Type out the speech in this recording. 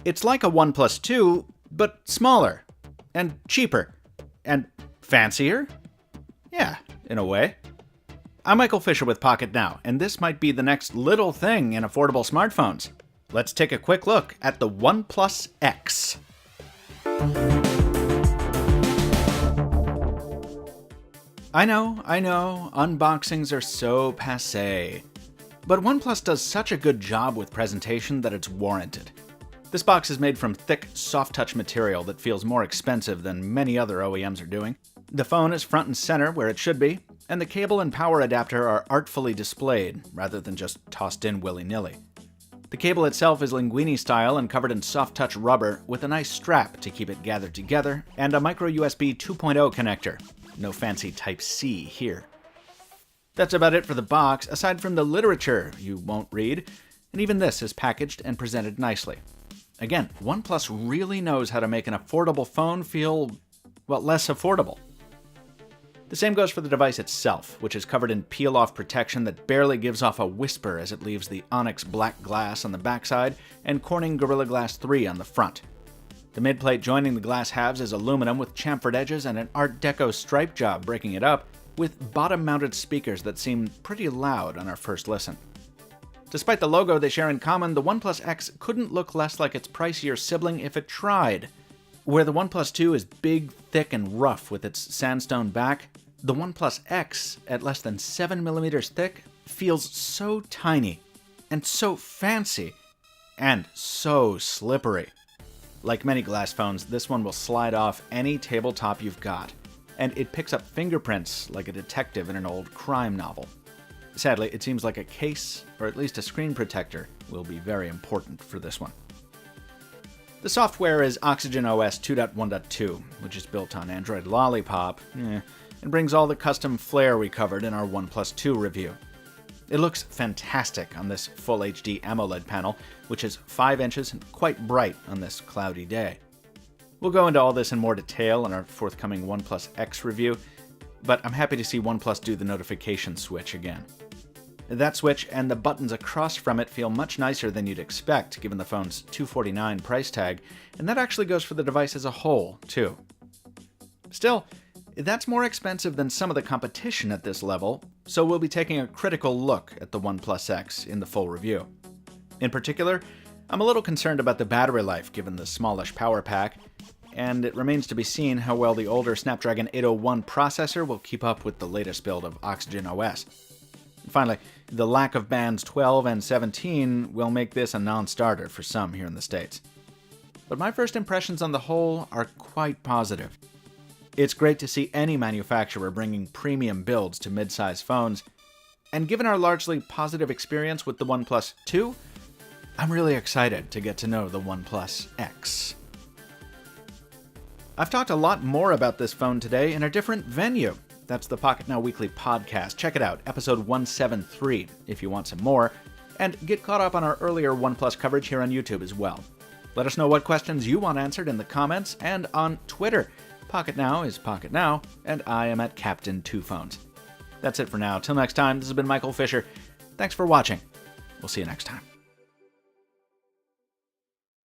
It's like a OnePlus 2, but smaller, and cheaper, and fancier? Yeah, in a way. I'm Michael Fisher with Pocket Now, and this might be the next little thing in affordable smartphones. Let's take a quick look at the OnePlus X. I know, unboxings are so passé. But OnePlus does such a good job with presentation that it's warranted. This box is made from thick, soft-touch material that feels more expensive than many other OEMs are doing. The phone is front and center where it should be, and the cable and power adapter are artfully displayed, rather than just tossed in willy-nilly. The cable itself is linguini style and covered in soft-touch rubber with a nice strap to keep it gathered together, and a micro USB 2.0 connector. No fancy Type-C here. That's about it for the box, aside from the literature you won't read, and even this is packaged and presented nicely. Again, OnePlus really knows how to make an affordable phone feel, well, less affordable. The same goes for the device itself, which is covered in peel-off protection that barely gives off a whisper as it leaves the Onyx black glass on the backside and Corning Gorilla Glass 3 on the front. The midplate joining the glass halves is aluminum with chamfered edges and an Art Deco stripe job breaking it up, with bottom-mounted speakers that seem pretty loud on our first listen. Despite the logo they share in common, the OnePlus X couldn't look less like its pricier sibling if it tried. Where the OnePlus 2 is big, thick, and rough with its sandstone back, the OnePlus X, at less than 7mm thick, feels so tiny, and so fancy, and so slippery. Like many glass phones, this one will slide off any tabletop you've got, and it picks up fingerprints like a detective in an old crime novel. Sadly, it seems like a case, or at least a screen protector, will be very important for this one. The software is Oxygen OS 2.1.2, which is built on Android Lollipop, and brings all the custom flair we covered in our OnePlus 2 review. It looks fantastic on this Full HD AMOLED panel, which is 5 inches and quite bright on this cloudy day. We'll go into all this in more detail in our forthcoming OnePlus X review, but I'm happy to see OnePlus do the notification switch again. That switch and the buttons across from it feel much nicer than you'd expect given the phone's $249 price tag, and that actually goes for the device as a whole, too. Still, that's more expensive than some of the competition at this level, so we'll be taking a critical look at the OnePlus X in the full review. In particular, I'm a little concerned about the battery life given the smallish power pack, and it remains to be seen how well the older Snapdragon 801 processor will keep up with the latest build of Oxygen OS. Finally, the lack of bands 12 and 17 will make this a non-starter for some here in the States. But my first impressions on the whole are quite positive. It's great to see any manufacturer bringing premium builds to mid-size phones, and given our largely positive experience with the OnePlus 2, I'm really excited to get to know the OnePlus X. I've talked a lot more about this phone today in a different venue. That's the Pocket Now Weekly podcast. Check it out, episode 173, if you want some more, and get caught up on our earlier OnePlus coverage here on YouTube as well. Let us know what questions you want answered in the comments and on Twitter. Pocket Now is Pocket Now, and I am at Captain2Phones. That's it for now. Till next time, this has been Michael Fisher. Thanks for watching. We'll see you next time.